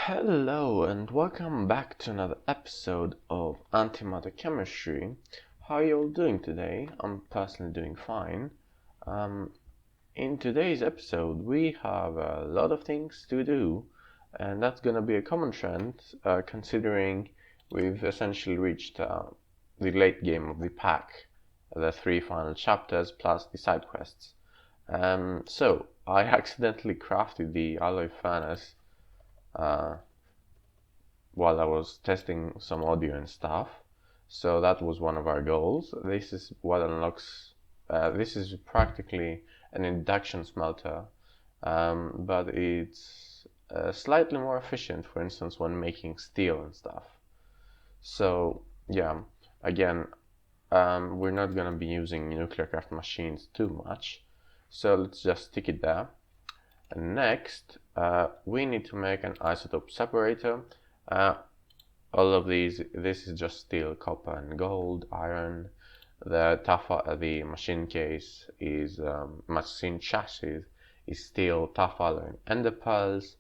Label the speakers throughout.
Speaker 1: Hello and welcome back to another episode of Antimatter Chemistry. How are you all doing today? I'm personally doing fine. In today's episode we have a lot of things to do, and that's gonna be a common trend considering we've essentially reached the late game of the pack, the 3 final chapters plus the side quests. So I accidentally crafted the alloy furnace while I was testing some audio and stuff. So that was one of our goals. This is what unlocks, this is practically an induction smelter, but it's slightly more efficient, for instance, when making steel and stuff. So yeah, again, we're not going to be using nuclear craft machines too much. So let's just stick it there. And next, we need to make an isotope separator. All of these, this is just steel, copper and gold, iron. The machine case is, machine chassis is steel, tough alloy and ender pearls.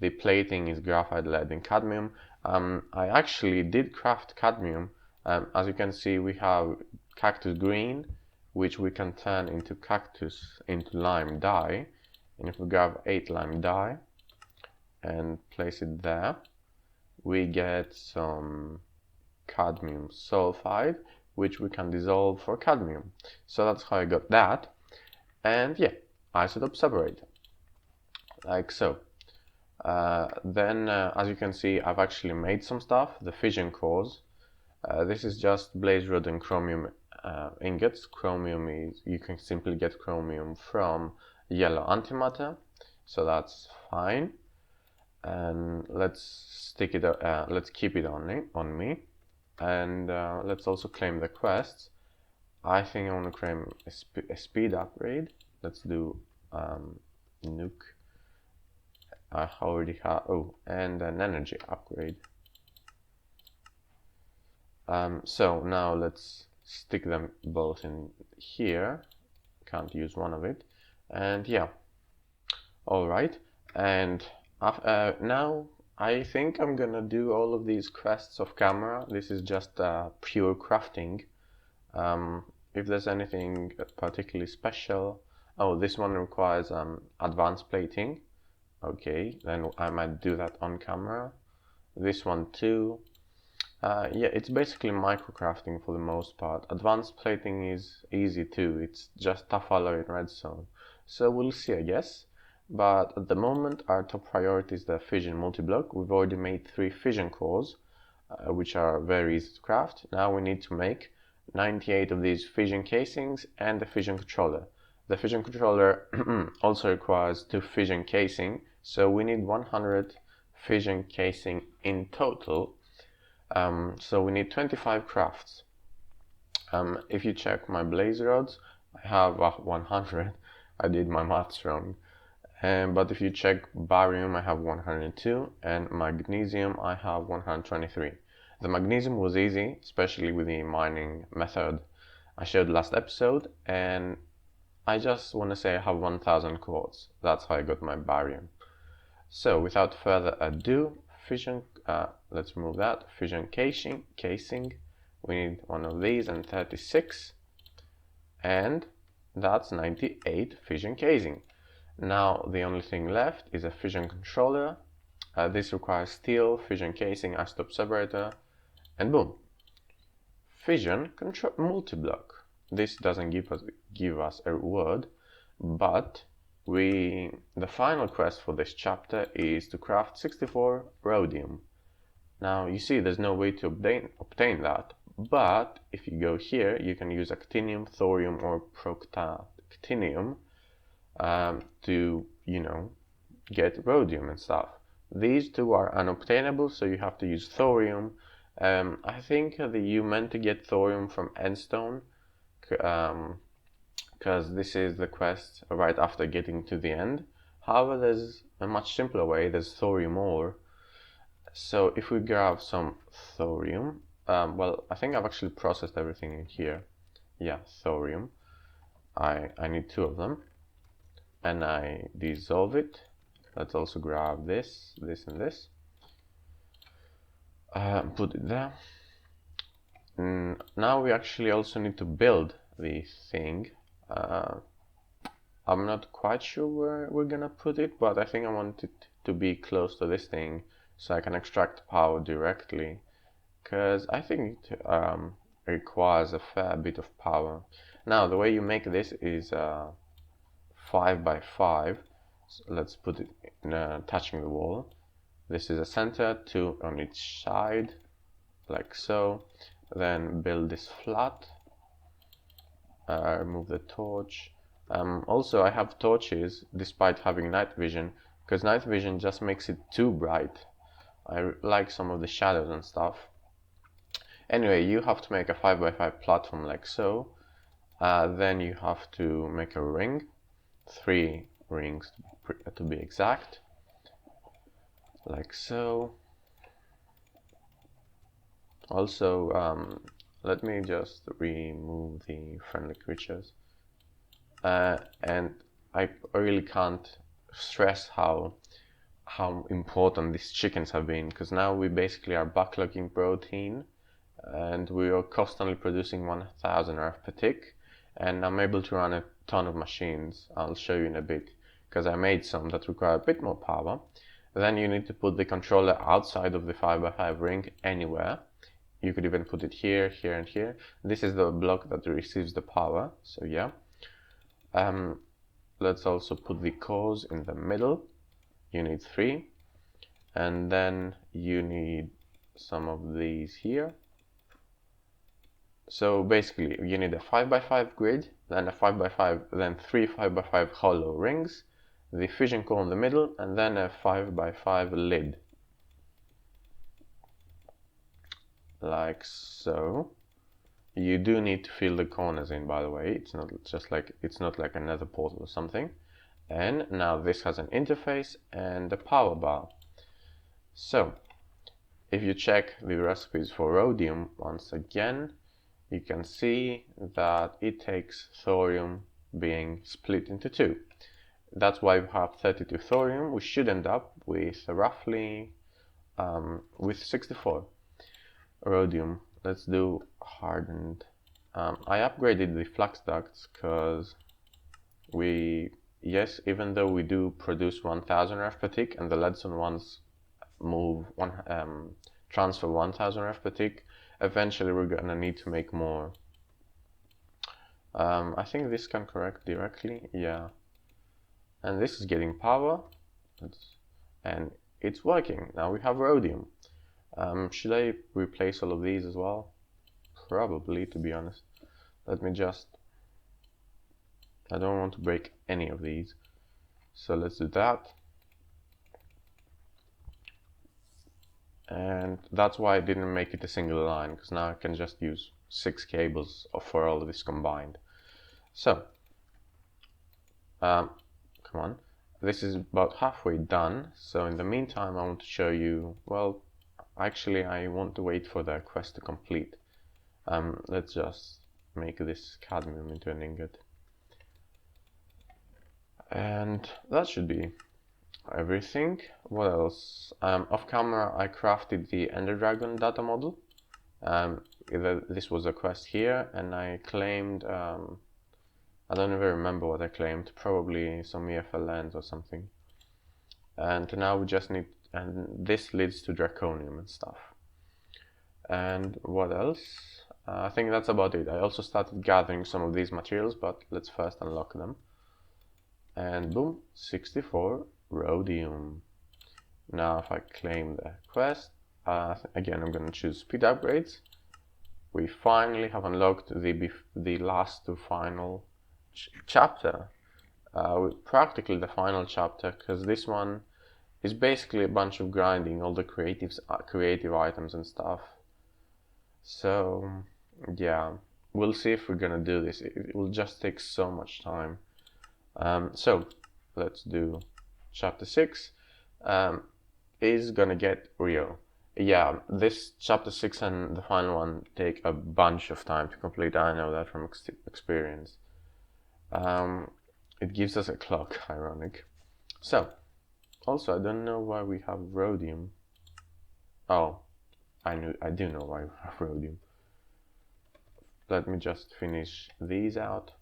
Speaker 1: The plating is graphite, lead and cadmium. I actually did craft cadmium. As you can see, we have cactus green, which we can turn into lime dye. And if we grab 8 lime dye and place it there, we get some cadmium sulfide, which we can dissolve for cadmium. So that's how I got that. And yeah, isotope separator, like so. Then as you can see, I've actually made some stuff, the fission cores. This is just blaze rod and chromium ingots. Chromium is, you can simply get chromium from yellow antimatter, so that's fine. And let's keep it on me, and let's also claim the quests. I think I want to claim a speed upgrade. Let's do nuke. I already have, and an energy upgrade. So now let's stick them both in here. Can't use one of it. And yeah, all right. And now I think I'm gonna do all of these quests off camera. This is just pure crafting. If there's anything particularly special, this one requires advanced plating. Okay, then I might do that on camera. This one too. Yeah, it's basically microcrafting for the most part. Advanced plating is easy too. It's just tough alloy and redstone. So we'll see, I guess. But at the moment, our top priority is the Fission Multi-Block. We've already made 3 fission cores, which are very easy to craft. Now we need to make 98 of these fission casings and the Fission Controller. The Fission Controller also requires 2 fission casing, so we need 100 fission casing in total. So we need 25 crafts. If you check my blaze rods, I have 100. I did my maths wrong. But if you check barium, I have 102, and magnesium, I have 123. The magnesium was easy, especially with the mining method I showed last episode, and I just want to say I have 1000 quartz. That's how I got my barium. So without further ado, fission, let's remove that, fission casing, we need one of these and 36, and that's 98 fission casing. Now the only thing left is a Fission Controller. This requires steel, fission casing, isotope separator, and boom, Fission Multi-Block. This doesn't give us a reward, but the final quest for this chapter is to craft 64 Rhodium. Now you see there's no way to obtain that, but if you go here you can use actinium, thorium or proctactinium to, get rhodium and stuff. These two are unobtainable, so you have to use thorium. I think that you meant to get thorium from Endstone, because this is the quest right after getting to the end. However, there's a much simpler way. There's thorium ore. So if we grab some thorium, well, I think I've actually processed everything in here. Yeah, thorium. I need 2 of them. And I dissolve it. Let's also grab this, and this. Put it there. Now we actually also need to build the thing. I'm not quite sure where we're gonna put it, but I think I want it to be close to this thing so I can extract power directly, because I think it requires a fair bit of power. Now the way you make this is 5 by 5. So let's put it in, touching the wall. This is a center, 2 on each side, like so. Then build this flat. Remove the torch. Also, I have torches despite having night vision, because night vision just makes it too bright. I like some of the shadows and stuff. Anyway, you have to make a 5 by 5 platform like so. Then you have to make a ring, 3 rings to be exact, like so. Also, let me just remove the friendly creatures. And I really can't stress how important these chickens have been, because now we basically are backlogging protein, and we are constantly producing 1000 RF per tick, and I'm able to run a ton of machines. I'll show you in a bit, because I made some that require a bit more power. Then you need to put the controller outside of the 5 by 5 ring anywhere. You could even put it here, here, and here. This is the block that receives the power, so yeah. Let's also put the cores in the middle. You need 3, and then you need some of these here. So basically you need a 5 by 5 grid, then a 5 by 5, then 3 5 by 5 hollow rings, the fission core in the middle, and then a 5 by 5 lid, like so. You do need to fill the corners in, by the way. It's not like another portal or something. And now this has an interface and a power bar. So if you check the recipes for Rhodium once again, you can see that it takes thorium being split into 2. That's why we have 32 thorium. We should end up with roughly with 64 Rhodium. Let's do hardened. I upgraded the flux ducts because even though we do produce 1000 RF per tick, and the leadstone ones transfer 1000 RF per tick, eventually we're gonna need to make more. I think this can correct directly, yeah. And this is getting power, and it's working. Now we have Rhodium. Should I replace all of these as well? Probably, to be honest. Let me just... I don't want to break any of these. So let's do that. And that's why I didn't make it a single line, because now I can just use 6 cables for all of this combined. So, come on. This is about halfway done. So in the meantime, I want to show you, well, actually, I want to wait for the quest to complete. Let's just make this cadmium into an ingot. And that should be everything. What else? Off camera, I crafted the Enderdragon data model. This was a quest here, and I claimed, I don't even remember what I claimed, probably some EFL lands or something. And now we just need, and this leads to Draconium and stuff. And what else? I think that's about it. I also started gathering some of these materials, but let's first unlock them. And boom, 64 Rhodium. Now if I claim the quest, again I'm going to choose speed upgrades. We finally have unlocked the last to final chapter. Practically the final chapter, because this one is basically a bunch of grinding all the creative items and stuff. So yeah, we'll see if we're gonna do this. It will just take so much time. So let's do chapter 6. Is gonna get real. Yeah, this chapter 6 and the final one take a bunch of time to complete. I know that from experience. It gives us a clock, ironic. So, also I don't know why we have Rhodium. Oh, I do know why Rhodium. Let me just finish these out.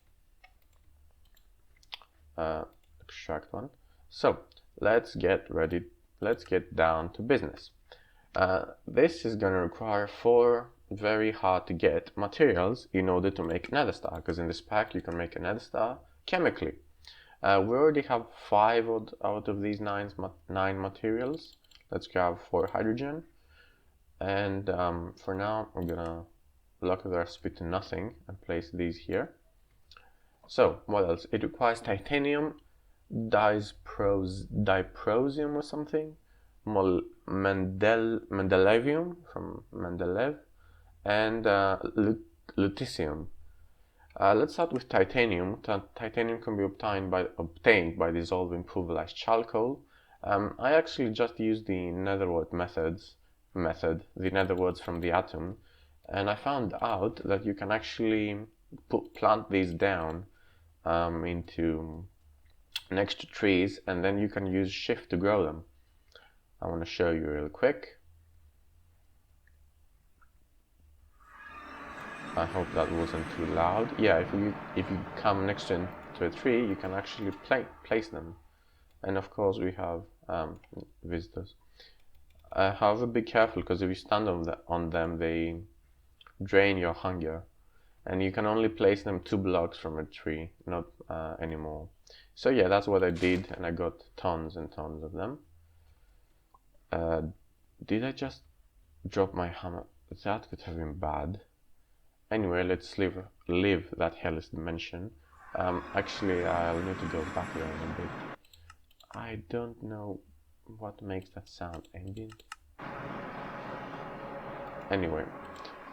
Speaker 1: Extract one. So let's get ready. Let's get down to business. This is going to require 4 very hard to get materials in order to make Nether Star, because in this pack you can make a Nether Star chemically. We already have 5 out of these 9 materials. Let's grab 4 hydrogen, and for now I'm gonna lock the recipe to nothing and place these here. So what else? It requires titanium, diprosium or something, Mendelevium from Mendeleev, and lutetium. Let's start with titanium. Titanium can be obtained by dissolving pulverized charcoal. I actually just used the netherwort method, the netherworts from the atom, and I found out that you can actually plant these down into next to trees, and then you can use shift to grow them. I want to show you real quick. I hope that wasn't too loud. Yeah, if you come next to a tree, you can actually place them. And of course we have visitors. However, be careful, because if you stand on them, they drain your hunger, and you can only place them 2 blocks from a tree, not anymore. So yeah, that's what I did, and I got tons and tons of them. Did I just drop my hammer? That could have been bad. Anyway, let's leave that hellish dimension. Actually, I'll need to go back around a bit. I don't know what makes that sound. Ambient? Anyway,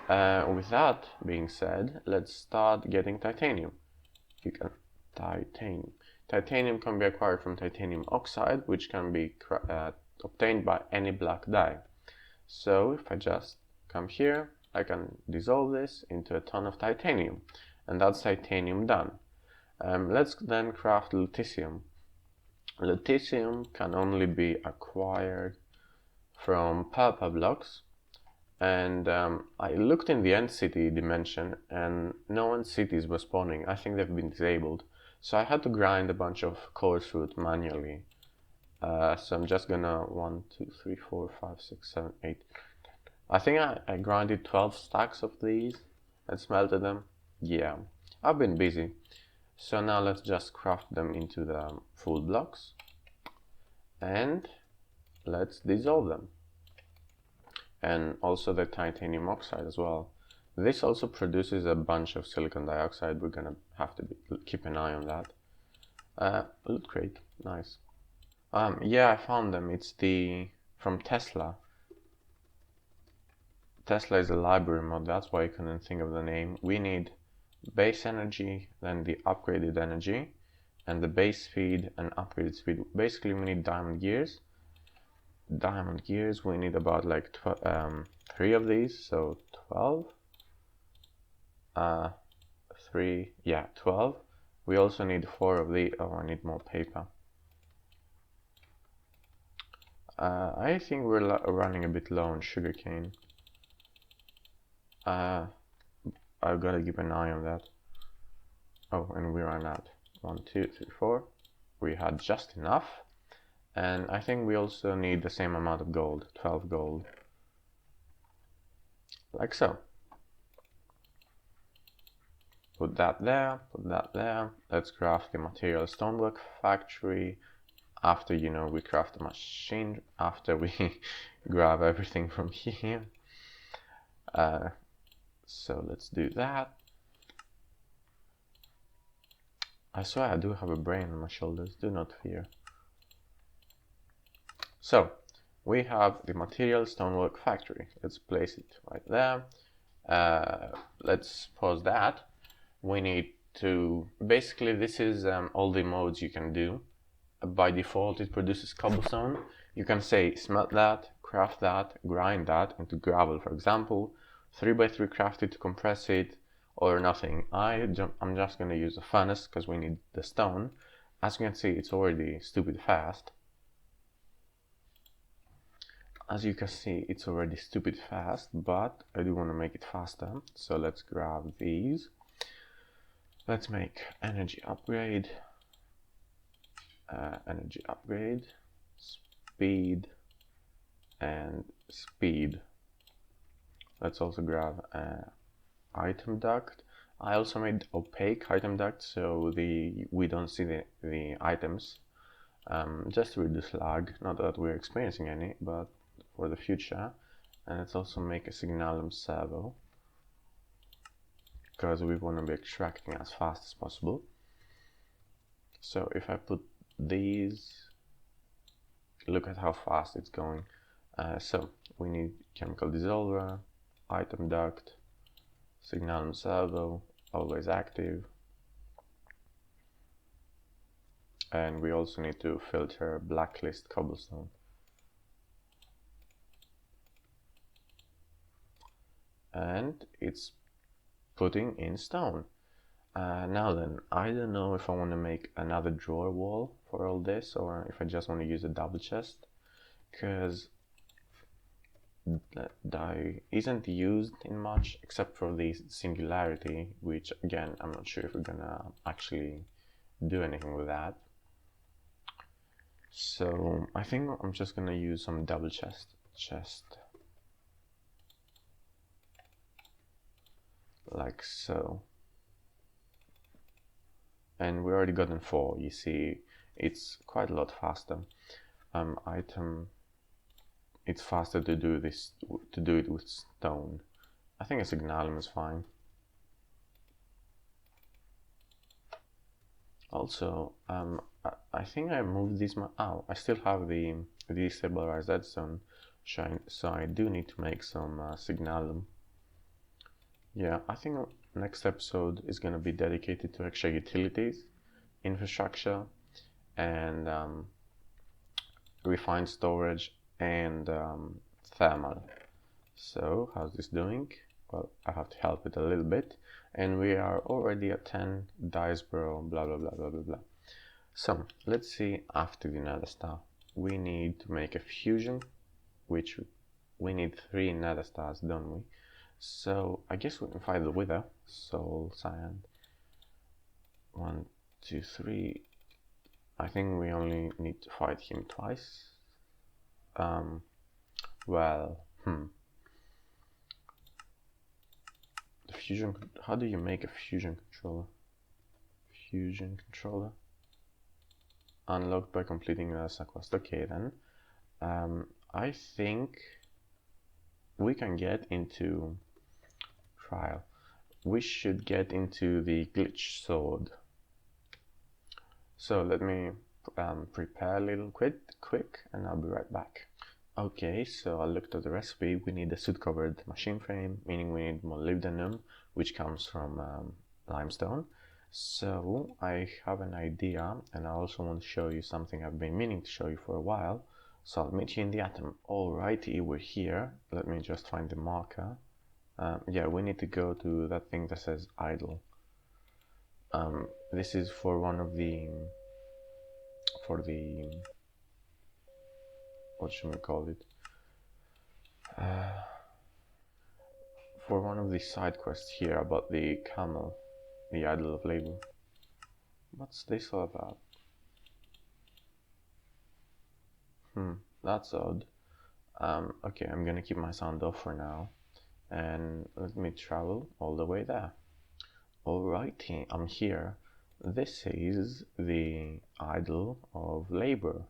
Speaker 1: with that being said, let's start getting titanium. Titanium can be acquired from titanium oxide, which can be obtained by any black dye. So if I just come here, I can dissolve this into a ton of titanium, and that's titanium done. Let's then craft lutetium. Lutetium can only be acquired from purple blocks, and I looked in the end city dimension, and no end cities were spawning. I think they've been disabled, so I had to grind a bunch of coarse root manually. So I'm just gonna 1, 2, 3, 4, 5, 6, 7, 8. I think I grinded 12 stacks of these and smelted them. Yeah, I've been busy. So now let's just craft them into the full blocks, and let's dissolve them. And also the titanium oxide as well. This also produces a bunch of silicon dioxide. We're gonna have to keep an eye on that. Loot crate, nice. Yeah, I found them. It's from Tesla. Tesla is a library mod, that's why I couldn't think of the name. We need base energy, then the upgraded energy, and the base speed and upgraded speed. Basically, we need diamond gears. Diamond gears, we need about like 3 of these, so 12. 3, yeah, 12. We also need 4 of these. Oh, I need more paper. I think we're running a bit low on sugarcane. I've got to keep an eye on that. Oh, and we ran out. 1, 2, 3, 4. We had just enough. And I think we also need the same amount of gold, 12 gold. Like so. Put that there, put that there. Let's craft the material Stonework factory. After, we craft the machine, after we grab everything from here. So let's do that. I swear I do have a brain on my shoulders, do not fear. So we have the material Stonework factory. Let's place it right there. Let's pause that. We need to, basically this is all the modes you can do. By default it produces cobblestone. You can say smelt that, craft that, grind that into gravel, for example. 3x3 craft it to compress it, or nothing. I'm just going to use a furnace because we need the stone. As you can see, it's already stupid fast. As you can see, it's already stupid fast, but I do want to make it faster. So let's grab these. Let's make energy upgrade, speed, and speed. Let's also grab item duct. I also made opaque item duct so we don't see the items, just to reduce lag. Not that we're experiencing any, but for the future. And let's also make a signalum servo, because we want to be extracting as fast as possible. So if I put these, look at how fast it's going. So we need chemical dissolver, item duct, signalum servo, always active, and we also need to filter blacklist cobblestone. And it's putting in stone. Now then, I don't know if I want to make another drawer wall for all this, or if I just want to use a double chest, because dye isn't used in much except for the singularity, which again I'm not sure if we're gonna actually do anything with that. So I think I'm just gonna use some double chest like so. And we already gotten 4. You see, it's quite a lot faster. It's faster to do it with stone. I think a signalum is fine. Also, I think I moved these. I still have the destabilized redstone shine, so I do need to make some signalum. Yeah, I think next episode is going to be dedicated to extra utilities, infrastructure, and refined storage and thermal. So how's this doing? Well, I have to help it a little bit, and we are already at 10 Diceboro, blah blah blah blah blah blah. So let's see, after the nether star we need to make a fusion, which we need 3 nether stars, don't we? So I guess we can find the wither, soul, cyan. 1, 2, 3. I think we only need to fight him twice. Well, the fusion. How do you make a fusion controller? Fusion controller. Unlocked by completing the side quest. Okay then. I think we can get into trial. We should get into the glitch sword. So let me prepare a little quick, and I'll be right back. Okay, so I looked at the recipe. We need a soot-covered machine frame, meaning we need molybdenum, which comes from limestone. So I have an idea, and I also want to show you something I've been meaning to show you for a while. So I'll meet you in the atom. Alrighty, we're here. Let me just find the marker. Yeah, we need to go to that thing that says idle. This is for one of the what should we call it? For one of the side quests here about the camel, the idol of labor. What's this all about? That's odd. Okay, I'm gonna keep my sound off for now, and let me travel all the way there. Alrighty, I'm here. This is the idol of labor,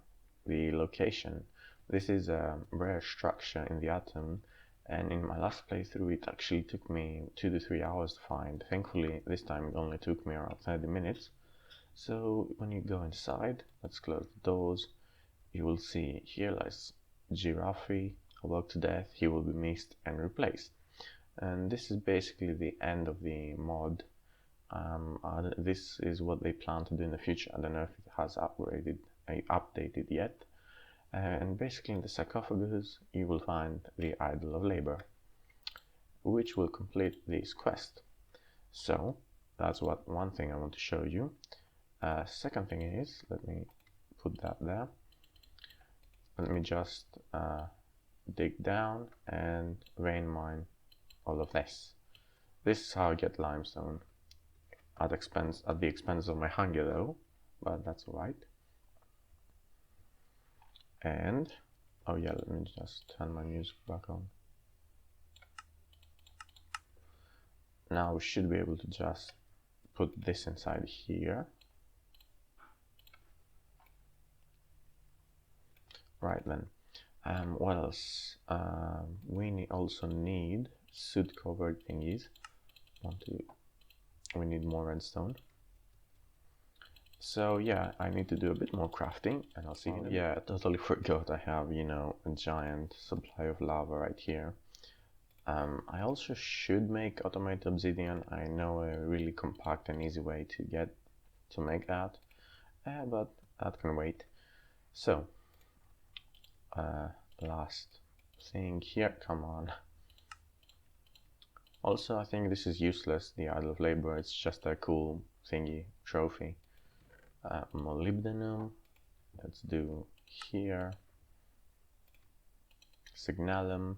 Speaker 1: the location. This is a rare structure in the atom, and in my last playthrough it actually took me 2 to 3 hours to find. Thankfully this time it only took me around 30 minutes. So when you go inside, let's close the doors, you will see here lies Giraffe, awoke to death, he will be missed and replaced. And this is basically the end of the mod. This is what they plan to do in the future. I don't know if it has updated yet. And basically in the sarcophagus you will find the idol of labor, which will complete this quest. So that's one thing I want to show you. Second thing is, let me put that there. Let me just dig down and vein mine all of this. This is how I get limestone, at the expense of my hunger though, but that's alright. And oh yeah, let me just turn my music back on. Now we should be able to just put this inside here. Right then. What else? We also need soot covered thingies. We need more redstone. So yeah, I need to do a bit more crafting, and I'll see you. Yeah, I totally forgot I have, you know, a giant supply of lava right here. I also should make automated obsidian. I know a really compact and easy way to make that, but that can wait. So last thing here, come on. Also, I think this is useless, the Idol of Labor. It's just a cool thingy trophy. Molybdenum, let's do here. Signalum,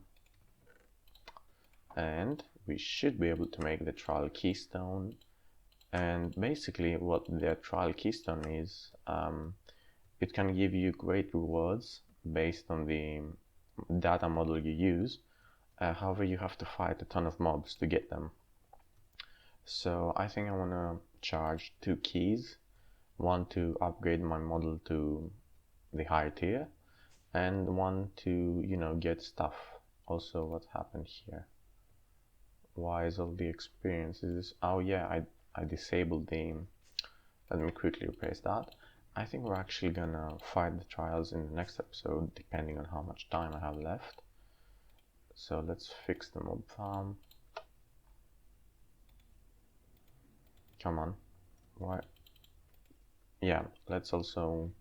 Speaker 1: and we should be able to make the trial keystone. And basically what the trial keystone is, it can give you great rewards based on the data model you use. However, you have to fight a ton of mobs to get them. So I think I want to charge 2 keys, one to upgrade my model to the higher tier, and one to, you know, get stuff. Also, what happened here? Why is all the experiences? Oh yeah, I disabled the, let me quickly replace that. I think we're actually gonna fight the trials in the next episode, depending on how much time I have left. So let's fix the mob farm. Come on. Why? Yeah, let's also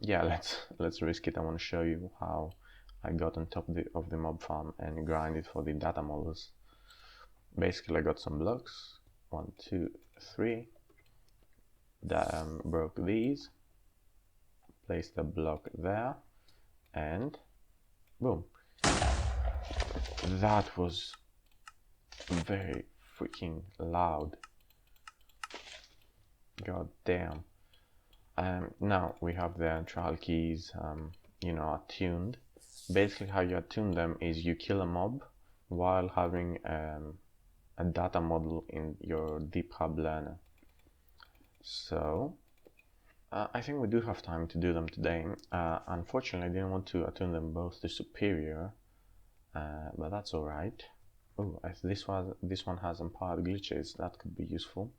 Speaker 1: yeah, let's risk it. I want to show you how I got on top of the mob farm and grinded for the data models. Basically, I got some blocks, 1, 2, 3. Broke these, placed a block there, and boom. That was very freaking loud. God damn. Now we have the trial keys, you know, attuned. Basically, how you attune them is you kill a mob while having a data model in your deep hub learner. So I think we do have time to do them today. Unfortunately, I didn't want to attune them both to superior, but that's alright. Oh, this one has empowered glitches. That could be useful.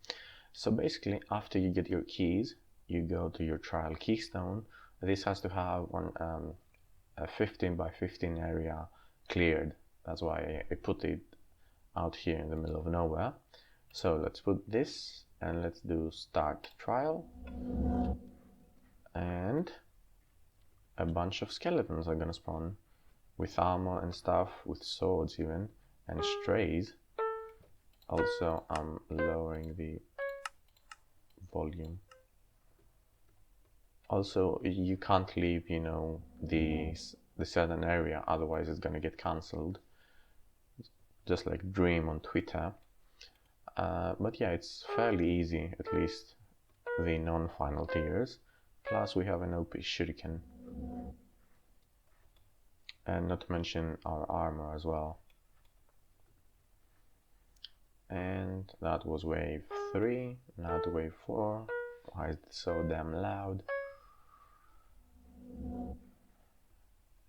Speaker 1: So basically, after you get your keys, you go to your trial keystone. This has to have a 15 by 15 area cleared. That's why I put it out here in the middle of nowhere. So let's put this and let's do start trial. And a bunch of skeletons are gonna spawn with armor and stuff, with swords even, and strays. Also, I'm lowering the volume. Also, you can't leave, you know, the certain area, otherwise it's gonna get cancelled. Just like Dream on Twitter. But yeah, it's fairly easy, at least the non-final tiers. Plus we have an OP shuriken. And not to mention our armor as well. And that was wave 3, now to wave 4. Why is it so damn loud?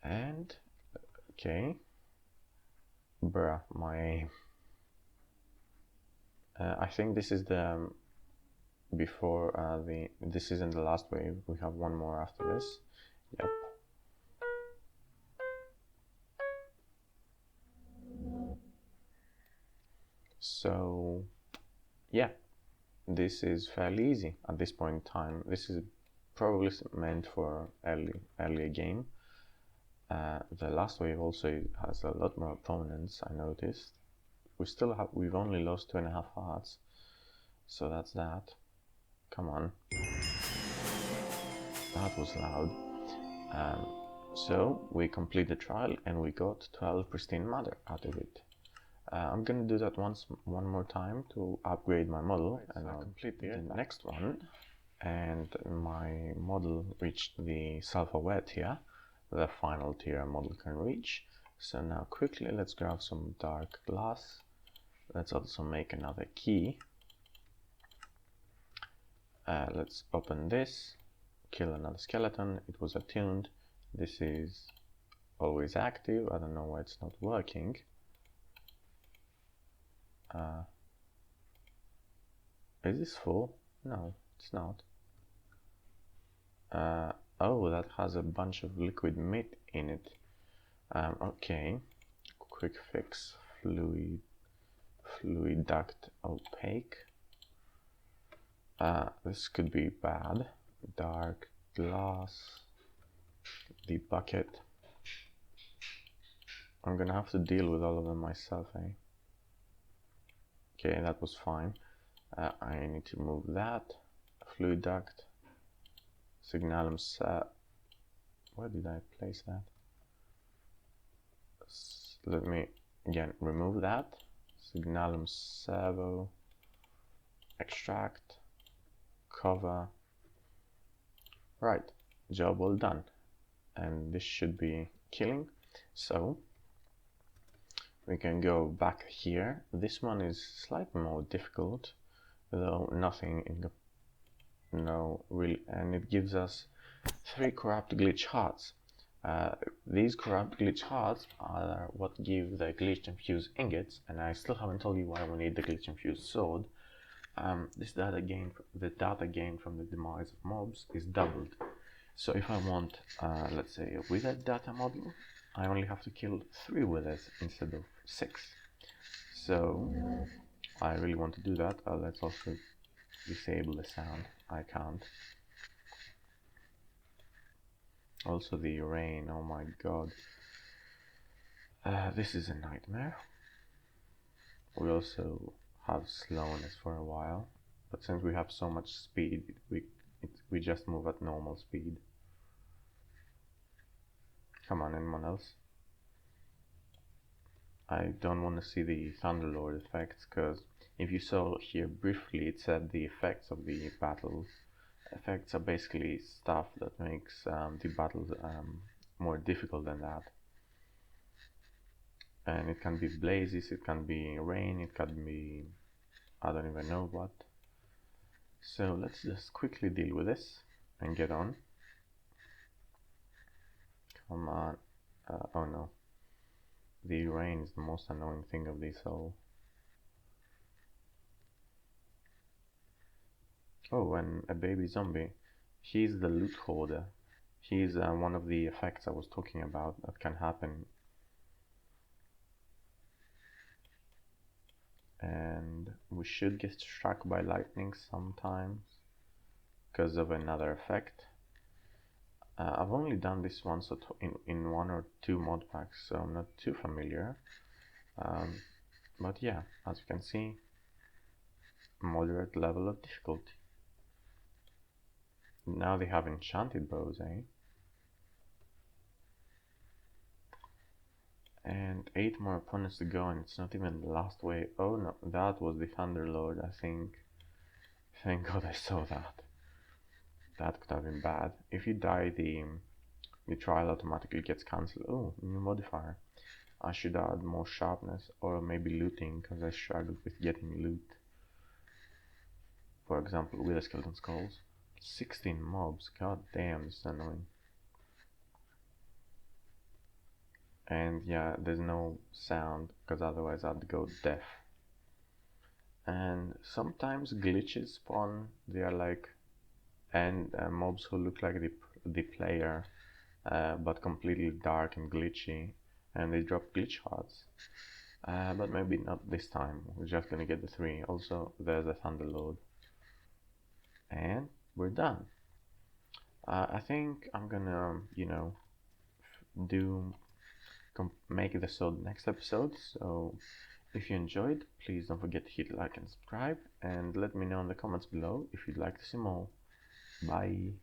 Speaker 1: And okay, bruh, my aim. I think this is the before this isn't the last wave. We have one more after this. Yep. So yeah, this is fairly easy at this point in time. This is probably meant for earlier game. The last wave also has a lot more opponents, I noticed. We've only lost 2.5 hearts, so that's that. Come on. That was loud. So we complete the trial and we got 12 pristine matter out of it. I'm gonna do that one more time to upgrade my model, right, and I'll complete the next one. And my model reached the self-aware tier, the final tier a model can reach. So now quickly let's grab some dark glass. Let's also make another key. Let's open this, kill another skeleton. It was attuned. This is always active. I don't know why it's not working. Is this full? No, it's not. Oh, that has a bunch of liquid meat in it. Okay, quick fix. Fluid duct opaque. This could be bad. Dark glass. The bucket. I'm gonna have to deal with all of them myself, eh? Okay, that was fine. I need to move that. Fluid duct. Signalum where did I place that? Let me again remove that. Signalum Servo. Extract. Cover. Right, job well done. And this should be killing. So we can go back here. This one is slightly more difficult, though nothing in the and it gives us 3 corrupt glitch hearts. These corrupt glitch hearts are what give the glitch infused ingots, and I still haven't told you why we need the glitch infused sword. The data gain from the demise of mobs is doubled. So if I want, let's say, a withered data model, I only have to kill 3 withers instead of 6. So I really want to do that. Let's also disable the sound. I can't. Also the rain, oh my god. This is a nightmare. We also have slowness for a while, but since we have so much speed, we just move at normal speed. Come on, anyone else? I don't want to see the Thunderlord effects, because if you saw here briefly, it said the effects of the battle. Effects are basically stuff that makes the battles more difficult than that. And it can be blazes, it can be rain, it can be I don't even know what. So let's just quickly deal with this and get on. Come on. Oh no. The rain is the most annoying thing of this all. Oh, and a baby zombie. He's the loot hoarder. He's one of the effects I was talking about that can happen. And we should get struck by lightning sometimes because of another effect. I've only done this once in 1 or 2 mod packs, so I'm not too familiar. But yeah, as you can see, moderate level of difficulty. Now they have enchanted bows, eh? And 8 more opponents to go, and it's not even the last wave. Oh no, that was the Thunderlord, I think. Thank God I saw that. That could have been bad. If you die, the trial automatically gets cancelled. Oh, new modifier. I should add more sharpness, or maybe looting, because I struggled with getting loot. For example, with the skeleton skulls. 16 mobs, god damn, this is annoying. And yeah, there's no sound, because otherwise I'd go deaf. And sometimes glitches spawn. They are like mobs who look like the player, but completely dark and glitchy, and they drop glitch hearts. But maybe not this time. We're just gonna get the 3. Also, there's a Thunderlord. And we're done. I think I'm gonna, make the sword next episode. So if you enjoyed, please don't forget to hit like and subscribe, and let me know in the comments below if you'd like to see more. Bye.